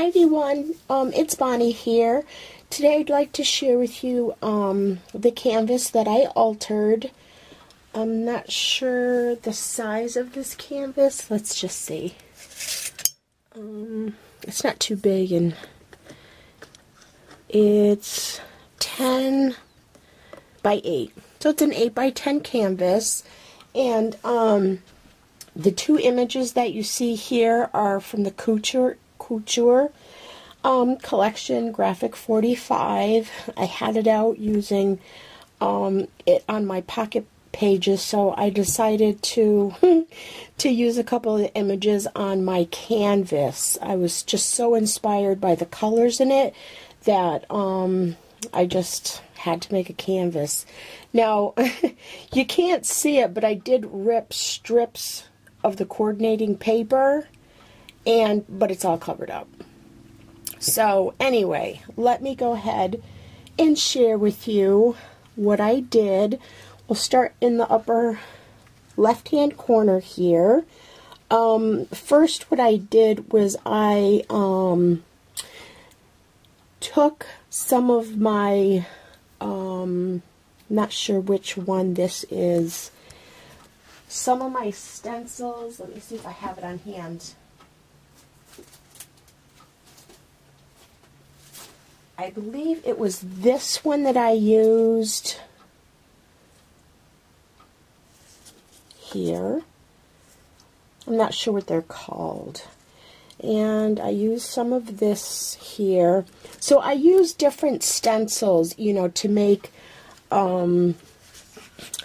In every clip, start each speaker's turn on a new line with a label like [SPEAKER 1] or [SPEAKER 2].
[SPEAKER 1] everyone, it's Bonnie here. Today I'd like to share with you the canvas that I altered. I'm not sure the size of this canvas. Let's just see. It's not too big, and it's 10 by 8. So it's an 8 by 10 canvas, and the two images that you see here are from the Couture collection, Graphic 45. I had it out using it on my Pocket Pages, so I decided to to use a couple of the images on my canvas. I was just so inspired by the colors in it that I just had to make a canvas. Now, you can't see it, but I did rip strips of the coordinating paper, but it's all covered up. So anyway, let me go ahead and share with you what I did. We'll start in the upper left-hand corner here. First, what I did was I took some of my, not sure which one this is, some of my stencils. Let me see if I have it on hand. I believe it was this one that I used here. I'm not sure what they're called. And I used some of this here. So I used different stencils, you know, to make,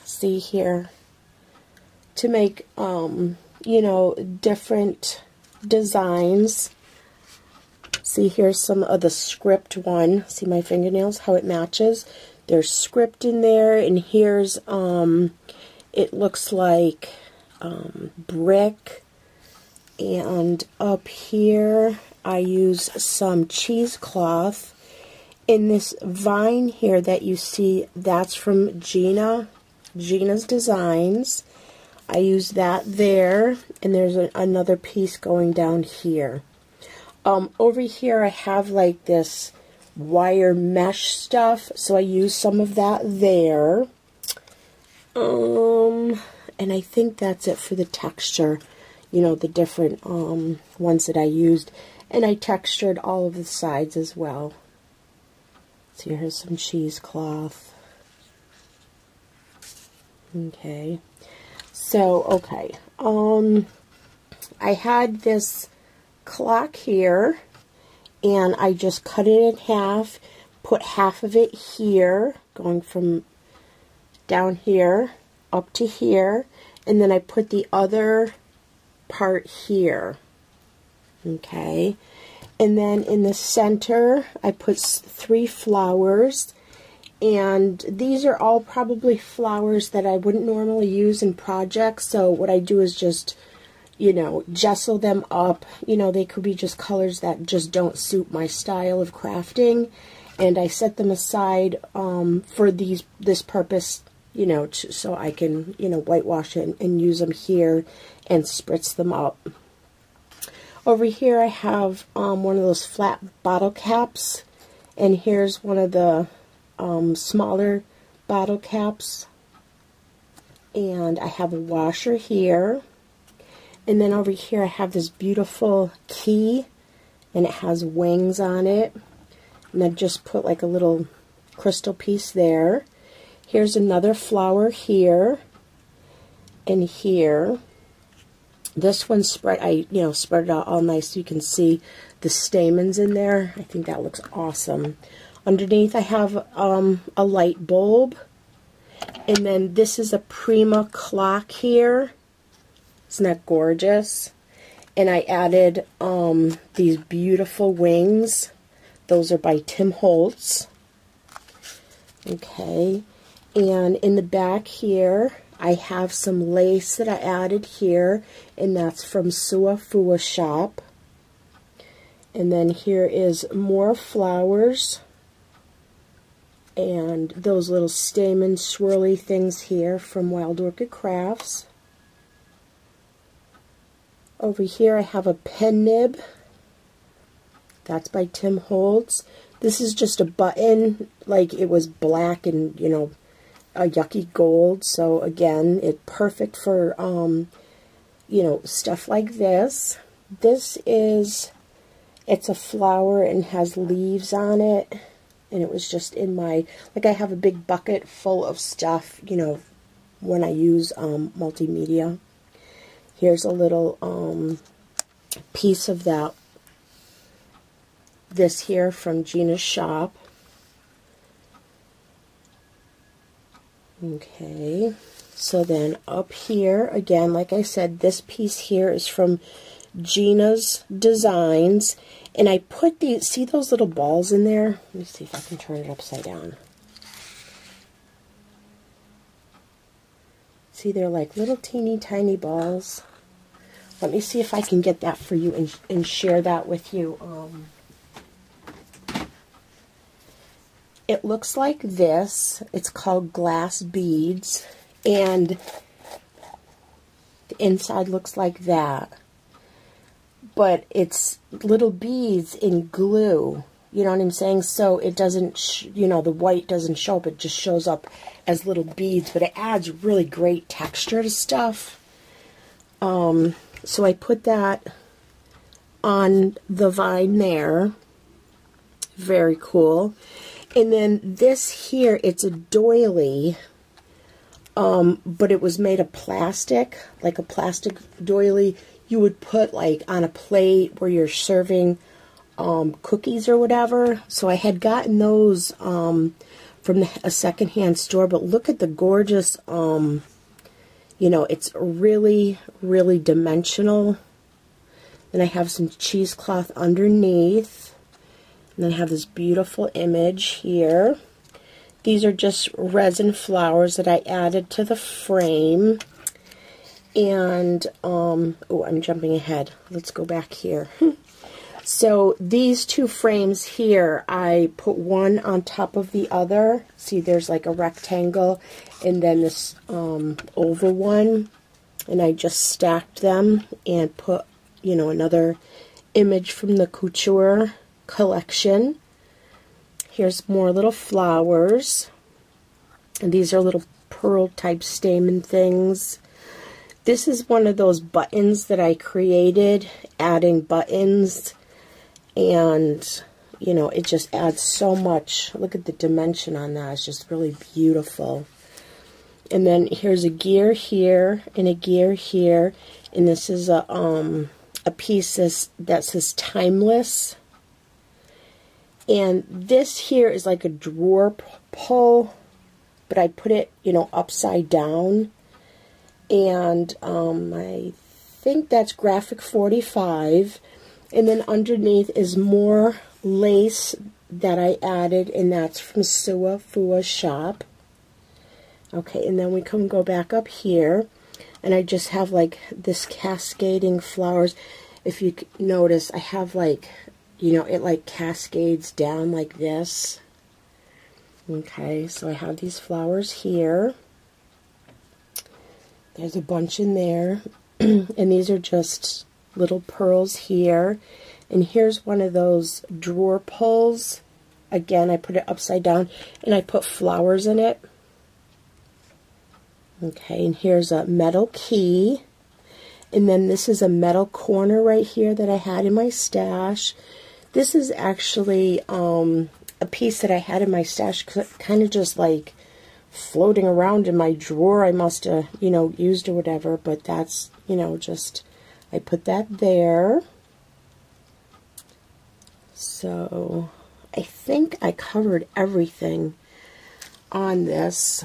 [SPEAKER 1] see here, to make, you know, different designs. See, here's some of the script one. See my fingernails, how it matches? There's script in there, and here's, it looks like brick. And up here, I use some cheesecloth. In this vine here that you see, that's from Gina's Designs. I use that there, and there's another piece going down here. Over here I have like this wire mesh stuff, so I use some of that there. And I think that's it for the texture, you know, the different ones that I used. And I textured all of the sides as well. So here's some cheesecloth. Okay. So, okay. I had this clock here, and I just cut it in half, put half of it here, going from down here up to here, and then I put the other part here. Okay, and then in the center I put 3 flowers, and these are all probably flowers that I wouldn't normally use in projects, so what I do is just, you know, gesso them up. You know, they could be just colors that just don't suit my style of crafting, and I set them aside for this purpose, you know, so I can, you know, whitewash it and use them here and spritz them up. Over here I have one of those flat bottle caps, and here's one of the smaller bottle caps, and I have a washer here. And then over here I have this beautiful key, and it has wings on it. And I just put like a little crystal piece there. Here's another flower here, and here. This one spread it out all nice so you can see the stamens in there. I think that looks awesome. Underneath I have a light bulb, and then this is a Prima clock here. Isn't that gorgeous? And I added these beautiful wings. Those are by Tim Holtz. Okay. And in the back here, I have some lace that I added here, and that's from Sua Fua Shop. And then here is more flowers, and those little stamen swirly things here from Wild Orchid Crafts. Over here I have a pen nib, That's by Tim Holtz. This is just a button, like it was black and, you know, a yucky gold. So again, it's perfect for, you know, stuff like this. This is, it's a flower and has leaves on it. And it was just in my, like I have a big bucket full of stuff, you know, when I use multimedia. Here's a little piece of that, this here from Gina's shop. Okay, so then up here, again, like I said, this piece here is from Gina's Designs. And I put these, see those little balls in there? Let me see if I can turn it upside down. See, they're like little teeny tiny balls. Let me see if I can get that for you and share that with you. It looks like this. It's called Glass Beads. And the inside looks like that. But it's little beads in glue, you know what I'm saying? So it doesn't, you know, the white doesn't show up, it just shows up as little beads, but it adds really great texture to stuff. So I put that on the vine there. Very cool. And then this here, it's a doily, but it was made of plastic, like a plastic doily. You would put like on a plate where you're serving cookies or whatever. So I had gotten those from a secondhand store, but look at the gorgeous, you know, it's really, really dimensional. Then I have some cheesecloth underneath. And then I have this beautiful image here. These are just resin flowers that I added to the frame. And, oh, I'm jumping ahead. Let's go back here. So these two frames here, I put one on top of the other. See, there's like a rectangle and then this oval one. And I just stacked them and put, you know, another image from the Couture collection. Here's more little flowers. And these are little pearl type stamen things. This is one of those buttons that I created, adding buttons, and, you know, it just adds so much. Look at the dimension on that. It's just really beautiful. And then here's a gear here, and a gear here, and this is a piece that says Timeless. And this here is like a drawer pull, but I put it, you know, upside down. And I think that's Graphic 45. And then underneath is more lace that I added, and that's from Sua Fua's shop. Okay, and then we can go back up here, and I just have like this cascading flowers. If you notice, I have like, you know, it like cascades down like this. Okay, so I have these flowers here. There's a bunch in there, and these are just little pearls here. And here's one of those drawer pulls. Again, I put it upside down, and I put flowers in it. Okay, and here's a metal key. And then this is a metal corner right here that I had in my stash. This is actually a piece that I had in my stash, kind of just like floating around in my drawer. I must have, you know, used or whatever, but that's, you know, just, I put that there. So I think I covered everything on this.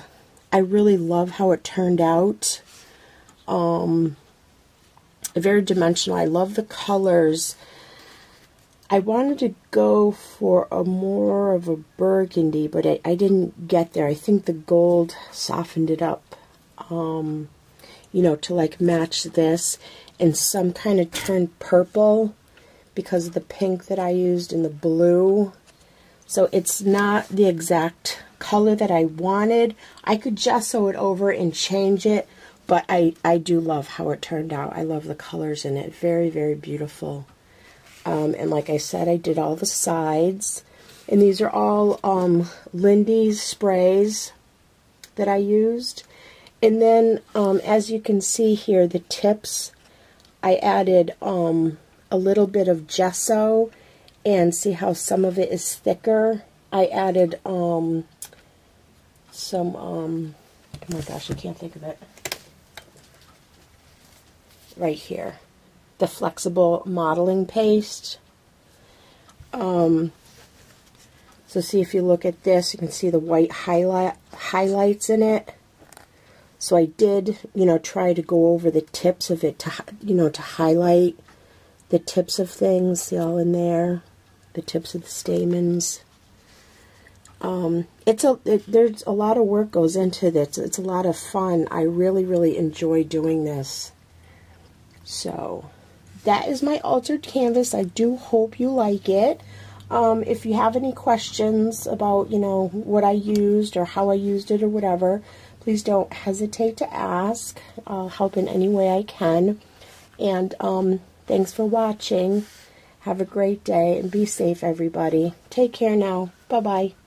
[SPEAKER 1] I really love how it turned out. Very dimensional. I love the colors. I wanted to go for a more of a burgundy, but I didn't get there. I think the gold softened it up, you know, to like match this, and some kind of turned purple because of the pink that I used and the blue. So it's not the exact color that I wanted. I could gesso it over and change it, but I do love how it turned out. I love the colors in it. Very, very beautiful. And like I said, I did all the sides. And these are all Lindy's sprays that I used. And then, as you can see here, the tips, I added a little bit of gesso, and see how some of it is thicker. I added some, oh my gosh, I can't think of it. Right here. The flexible modeling paste. So see, if you look at this, you can see the white highlights in it. So I did, try to go over the tips of it to, to highlight the tips of things. See all in there? The tips of the stamens. There's a lot of work goes into this. It's a lot of fun. I really, really enjoy doing this. So that is my altered canvas. I do hope you like it. If you have any questions about, what I used or how I used it or whatever, please don't hesitate to ask. I'll help in any way I can. And thanks for watching. Have a great day and be safe, everybody. Take care now. Bye-bye.